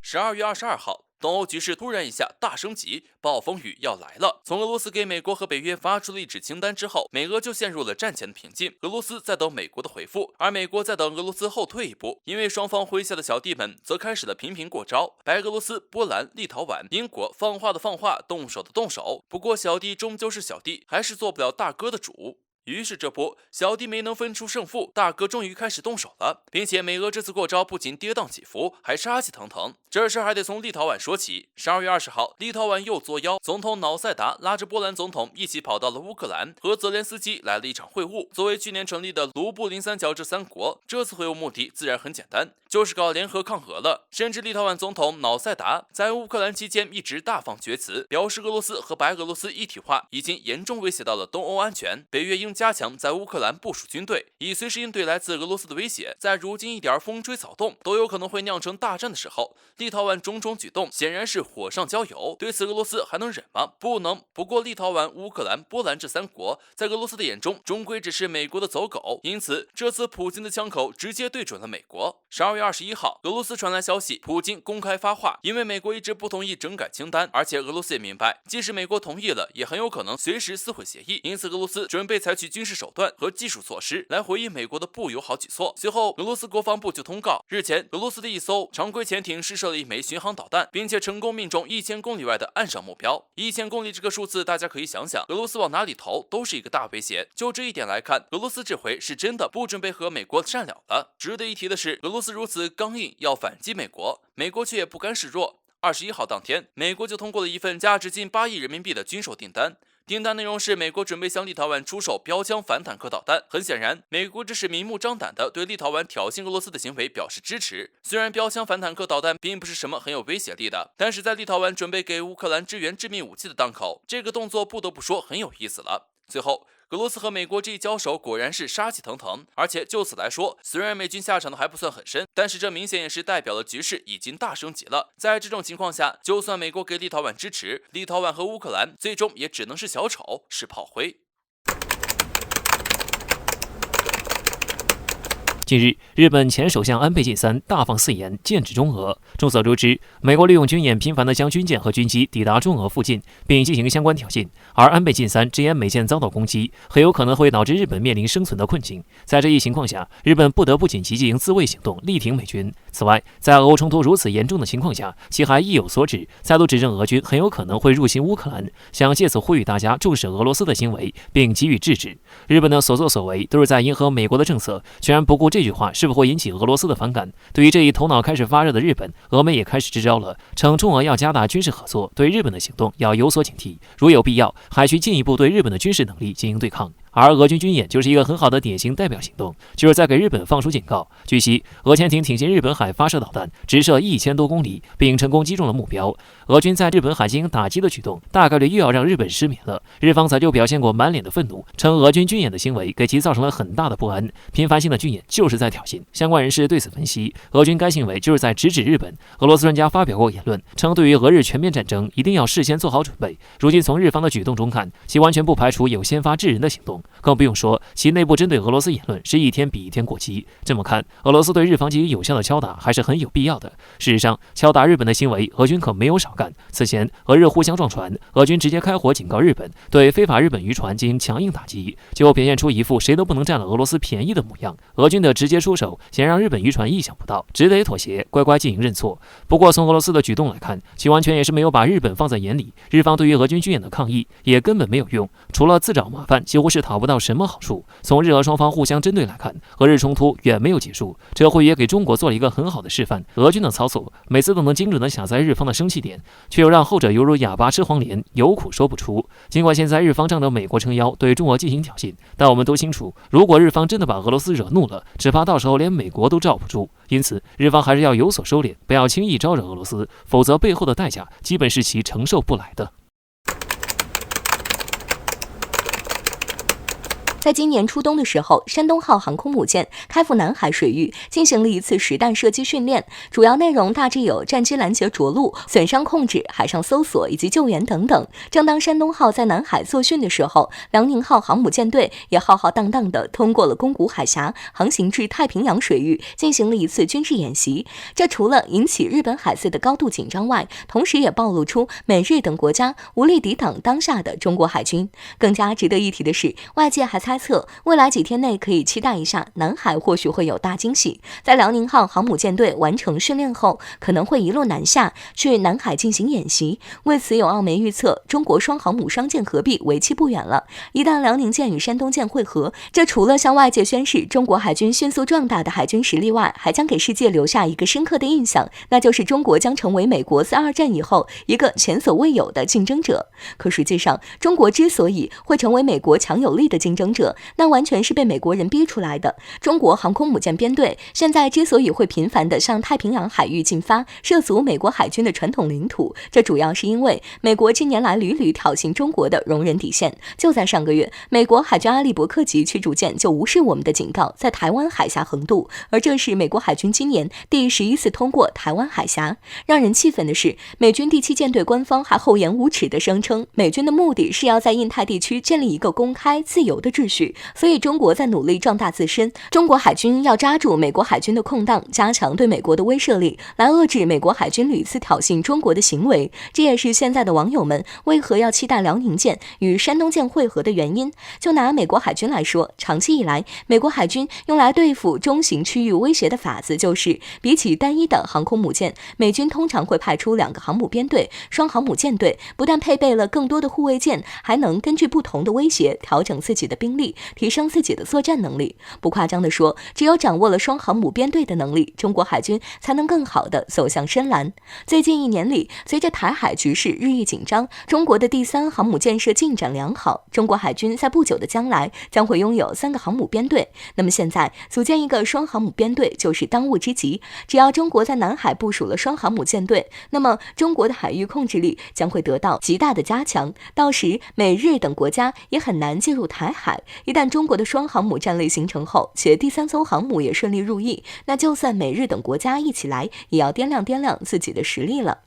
12月22号，东欧局势突然一下大升级，暴风雨要来了。从俄罗斯给美国和北约发出了一纸清单之后，美俄就陷入了战前的平静。俄罗斯在等美国的回复，而美国在等俄罗斯后退一步。因为双方麾下的小弟们则开始了频频过招，白俄罗斯、波兰、立陶宛、英国放话的放话，动手的动手。不过小弟终究是小弟，还是做不了大哥的主。于是这波小弟没能分出胜负，大哥终于开始动手了，并且美俄这次过招不仅跌宕起伏，还杀气腾腾。这事还得从立陶宛说起。12月20号，立陶宛又作妖，总统瑙塞达拉着波兰总统一起跑到了乌克兰，和泽连斯基来了一场会晤。作为去年成立的卢布林三角这三国，这次会晤目的自然很简单，就是搞联合抗俄了。甚至立陶宛总统瑙塞达在乌克兰期间一直大放厥词，表示俄罗斯和白俄罗斯一体化已经严重威胁到了东欧安全，北约应加强在乌克兰部署军队，以随时应对来自俄罗斯的威胁。在如今一点风吹草动都有可能会酿成大战的时候，立陶宛种种举动显然是火上浇油。对此，俄罗斯还能忍吗？不能。不过立陶宛、乌克兰、波兰这三国在俄罗斯的眼中终归只是美国的走狗，因此这次普京的枪口直接对准了美国。12月21号，俄罗斯传来消息，普京公开发话，因为美国一直不同意整改清单，而且俄罗斯也明白，即使美国同意了，也很有可能随时撕毁协议，因此俄罗斯准备采取军事手段和技术措施来回应美国的不友好举措。随后，俄罗斯国防部就通告，日前俄罗斯的一艘常规潜艇试射了一枚巡航导弹，并且成功命中1000公里外的岸上目标。1000公里这个数字，大家可以想想，俄罗斯往哪里投都是一个大威胁。就这一点来看，俄罗斯这回是真的不准备和美国善了了。值得一提的是，俄罗斯如此刚硬要反击美国，美国却也不甘示弱。21号当天，美国就通过了一份价值近8亿人民币的军售订单。订单内容是美国准备向立陶宛出售标枪反坦克导弹。很显然，美国这是明目张胆的对立陶宛挑衅俄罗斯的行为表示支持。虽然标枪反坦克导弹并不是什么很有威胁力的，但是在立陶宛准备给乌克兰支援致命武器的当口，这个动作不得不说很有意思了。最后，俄罗斯和美国这一交手果然是杀气腾腾，而且就此来说，虽然美军下场的还不算很深，但是这明显也是代表了局势已经大升级了。在这种情况下，就算美国给立陶宛支持，立陶宛和乌克兰最终也只能是小丑，是炮灰。近日，日本前首相安倍晋三大放肆言，剑指中俄。众所周知，美国利用军演频繁地将军舰和军机抵达中俄附近，并进行相关挑衅。而安倍晋三直言美舰遭到攻击，很有可能会导致日本面临生存的困境。在这一情况下，日本不得不紧急进行自卫行动，力挺美军。此外，在俄乌冲突如此严重的情况下，其还意有所指，再度指证俄军很有可能会入侵乌克兰，想借此呼吁大家重视俄罗斯的行为，并给予制止。日本的所作所为都是在迎合美国的政策，全然不顾这句话是否会引起俄罗斯的反感。对于这一头脑开始发热的日本，俄媒也开始支招了，称中俄要加大军事合作，对日本的行动要有所警惕，如有必要，还需进一步对日本的军事能力进行对抗。而俄军军演就是一个很好的典型代表行动，就是在给日本放出警告。据悉，俄潜艇挺进日本海发射导弹，直射1000多公里，并成功击中了目标。俄军在日本海进行打击的举动，大概率又要让日本失眠了。日方早就表现过满脸的愤怒，称俄军军演的行为给其造成了很大的不安，频繁性的军演就是在挑衅。相关人士对此分析，俄军该行为就是在直指日本。俄罗斯专家发表过言论，称对于俄日全面战争一定要事先做好准备。如今从日方的举动中看，其完全不排除有先发制人的行动。更不用说，其内部针对俄罗斯言论是一天比一天过激。这么看，俄罗斯对日方进行有效的敲打还是很有必要的。事实上，敲打日本的行为，俄军可没有少干。此前，俄日互相撞船，俄军直接开火警告日本，对非法日本渔船进行强硬打击，就表现出一副谁都不能占了俄罗斯便宜的模样。俄军的直接出手，显然让日本渔船意想不到，只得妥协，乖乖进行认错。不过，从俄罗斯的举动来看，其完全也是没有把日本放在眼里。日方对于俄军军演的抗议也根本没有用，除了自找麻烦，几乎是讨不到什么好处。从日俄双方互相针对来看，俄日冲突远没有结束，这会也给中国做了一个很好的示范。俄军的操作每次都能精准地卡在日方的生气点，却又让后者犹如哑巴吃黄连，有苦说不出。尽管现在日方仗着美国撑腰对中俄进行挑衅，但我们都清楚，如果日方真的把俄罗斯惹怒了，只怕到时候连美国都罩不住。因此，日方还是要有所收敛，不要轻易招惹俄罗斯，否则背后的代价基本是其承受不来的。在今年初冬的时候，山东号航空母舰开赴南海水域，进行了一次实弹射击训练，主要内容大致有战机拦截着陆、损伤控制、海上搜索以及救援等等。正当山东号在南海作训的时候，辽宁号航母舰队也浩浩荡荡地通过了宫古海峡，航行至太平洋水域，进行了一次军事演习。这除了引起日本海淫的高度紧张外，同时也暴露出美日等国家无力抵挡当下的中国海军。更加值得一提的是，外界还猜测未来几天内可以期待一下南海或许会有大惊喜。在辽宁号航母舰队完成训练后，可能会一路南下去南海进行演习。为此，有澳媒预测，中国双航母双舰合璧为期不远了。一旦辽宁舰与山东舰会合，这除了向外界宣示中国海军迅速壮大的海军实力外，还将给世界留下一个深刻的印象，那就是中国将成为美国自二战以后一个前所未有的竞争者。可实际上，中国之所以会成为美国强有力的竞争者，那完全是被美国人逼出来的。中国航空母舰编队现在之所以会频繁地向太平洋海域进发，涉足美国海军的传统领土，这主要是因为美国近年来屡屡挑衅中国的容忍底线。就在上个月，美国海军阿利伯克级驱逐舰就无视我们的警告，在台湾海峡横渡，而这是美国海军今年第11次通过台湾海峡。让人气愤的是，美军第7舰队官方还厚颜无耻地声称，美军的目的是要在印太地区建立一个公开自由的秩序，所以中国在努力壮大自身。中国海军要抓住美国海军的空档，加强对美国的威慑力，来遏制美国海军屡次挑衅中国的行为。这也是现在的网友们为何要期待辽宁舰与山东舰会合的原因。就拿美国海军来说，长期以来，美国海军用来对付中型区域威胁的法子就是，比起单一的航空母舰，美军通常会派出2个航母编队、双航母舰队，不但配备了更多的护卫舰，还能根据不同的威胁调整自己的兵力，提升自己的作战能力。不夸张地说，只有掌握了双航母编队的能力，中国海军才能更好地走向深蓝。最近1年里，随着台海局势日益紧张，中国的第3航母建设进展良好，中国海军在不久的将来将会拥有3个航母编队。那么现在组建一个双航母编队就是当务之急。只要中国在南海部署了双航母舰队，那么中国的海域控制力将会得到极大的加强，到时美日等国家也很难进入台海。一旦中国的双航母战力形成后，且第3艘航母也顺利入役，那就算美日等国家一起来，也要掂量掂量自己的实力了。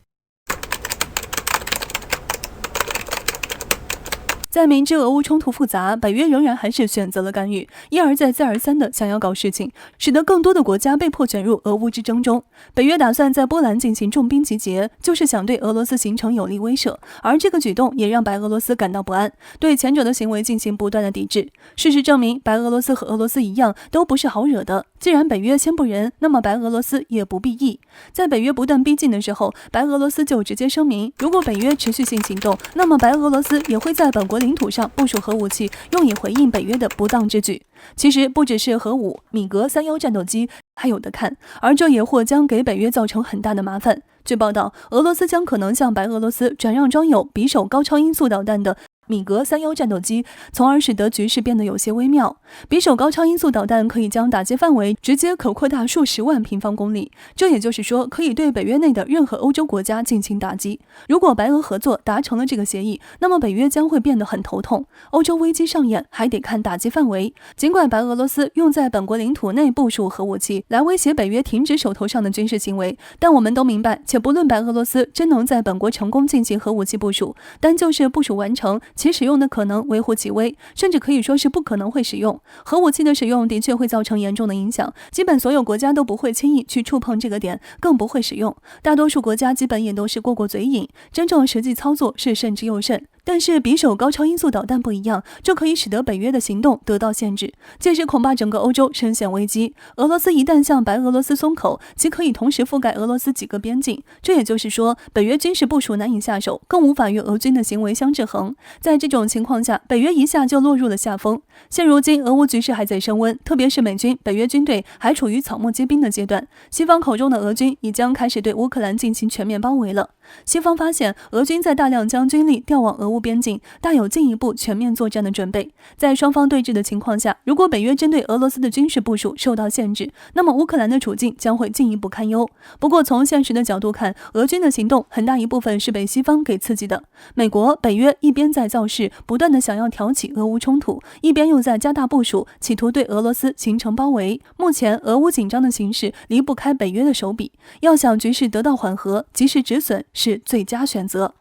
在明知俄乌冲突复杂，北约仍然还是选择了干预，一而再再而三的想要搞事情，使得更多的国家被迫卷入俄乌之争中。北约打算在波兰进行重兵集结，就是想对俄罗斯形成有力威慑，而这个举动也让白俄罗斯感到不安，对前者的行为进行不断的抵制。事实证明，白俄罗斯和俄罗斯一样，都不是好惹的。既然北约先不仁，那么白俄罗斯也不必义。在北约不断逼近的时候，白俄罗斯就直接声明，如果北约持续性行动，那么白俄罗斯也会在本国领土上部署核武器，用以回应北约的不当之举。其实不只是核武，米格31战斗机还有的看，而这也或将给北约造成很大的麻烦。据报道，俄罗斯将可能向白俄罗斯转让装有匕首高超音速导弹的米格31战斗机，从而使得局势变得有些微妙。匕首高超音速导弹可以将打击范围直接可扩大数十万平方公里，这也就是说可以对北约内的任何欧洲国家进行打击。如果白俄合作达成了这个协议，那么北约将会变得很头痛。欧洲危机上演还得看打击范围。尽管白俄罗斯用在本国领土内部署核武器来威胁北约停止手头上的军事行为，但我们都明白，且不论白俄罗斯真能在本国成功进行核武器部署，单就是部署完成，其使用的可能微乎其微，甚至可以说是不可能会使用。核武器的使用的确会造成严重的影响，基本所有国家都不会轻易去触碰这个点，更不会使用。大多数国家基本也都是过过嘴瘾，真正实际操作是慎之又慎。但是匕首高超音速导弹不一样，这可以使得北约的行动得到限制，届时恐怕整个欧洲深陷危机。俄罗斯一旦向白俄罗斯松口，即可以同时覆盖俄罗斯几个边境，这也就是说，北约军事部署难以下手，更无法与俄军的行为相制衡。在这种情况下，北约一下就落入了下风。现如今俄乌局势还在升温，特别是美军、北约军队还处于草木皆兵的阶段，西方口中的俄军已将开始对乌克兰进行全面包围了。西方发现俄军在大量将军力调往俄乌边境，大有进一步全面作战的准备。在双方对峙的情况下，如果北约针对俄罗斯的军事部署受到限制，那么乌克兰的处境将会进一步堪忧。不过从现实的角度看，俄军的行动很大一部分是被西方给刺激的。美国、北约一边在造势，不断的想要挑起俄乌冲突，一边又在加大部署，企图对俄罗斯形成包围。目前俄乌紧张的形势离不开北约的手笔，要想局势得到缓和，及时止损是最佳选择。